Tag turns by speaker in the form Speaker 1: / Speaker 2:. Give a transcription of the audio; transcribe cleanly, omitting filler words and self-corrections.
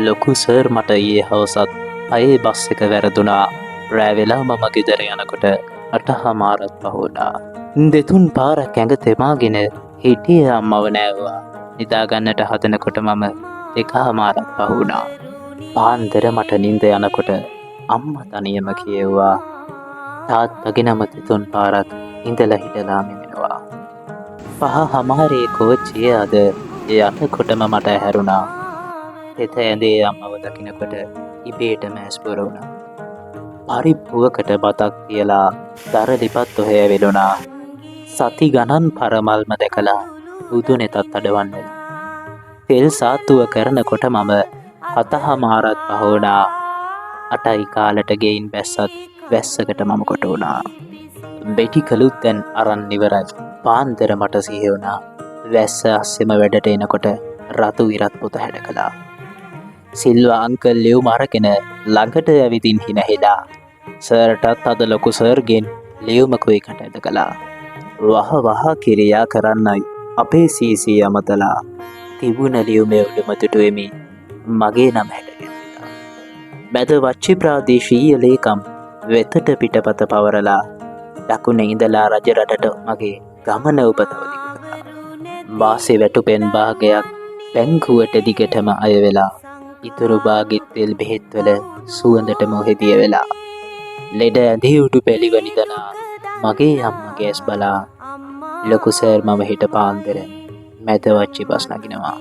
Speaker 1: ලොකු සර් මට ඊයේ හවසත් අයේ බස් එක වැරදුනා. රෑ වෙලා මම ගෙදර යනකොට 8:00මාරක් පහුවුණා. දෙතුන් පාරක් ඇඟ තෙමාගෙන හිටියේ අම්මව නෑවුවා. නිදාගන්නට හදනකොට මම 2:00මාරක් පහුවුණා. පාන්දර මට නිින්ද යනකොට අම්මා තනියම කියෙව්වා. තාත්තගේ නම දෙතුන් පාරක් ඉඳලා හිටලා මෙමෙනවා. 5:00මාරේ කෝච්චිය අද යනකොටම මට ඇහැරුණා. තෙත ඇඳේ අම්මව දකිනකොට ඉබේටම ඇස් බොර වුණා. පරිප්පුවකට බතක් තියලා දරලිපත් ඔහේ වෙලුණා. සති ගණන් පරමල්ම දැකලා උදුනෙතත් අඩවන් වෙලා. තෙල් සාත්තුව කරනකොට මම 7:00මාරත් පහුවුණා. 8යි කාලට ගෙයින් බැස්සත් වැස්සකට මම කොට වුණා. බෙටි කළුත් දැන් අරන් ඉවරයි. පාන්දර මට සිහි වුණා. වැස්ස අස්සෙම වැඩට එනකොට රතු ඉරත් පොත හැඩ කළා. සිල්වා අංකල් ලියුම අරගෙන ළඟට ඇවිදින් හිනහෙලා. සර්ටත් අද ලොකු සර්ගෙන් ලියුමකුයි කට ඇද කළා. වහ වහ කිරියා කරන්නයි අපේ සීසී අමතලා. තිබුණ ලියුමේ උඩම තුටුවෙමි මගේ නම හැඩගැන්විලා. මැද වච්චි ප්‍රාදේශීය ලේකම් වෙතට පිටපත පවරලා දකුණ ඉඳලා රජරටට මගේ ගමන උපතවදිකු කළා. වාසේ වැටුපෙන් භාගයක් බැංකුවට දිගටම අය වෙලා. ඉතුරු භාගෙත් තෙල් බෙහෙත්වල සුවඳටම හෙදිය වෙලා. ලෙඩ ඇඳේ උඩු පැලිවනිදනා මගේ අම්මගේ ඇස් බලා ලොකු සර් මම හිට පාන්දර මැද වච්චි බස් නගිනවා.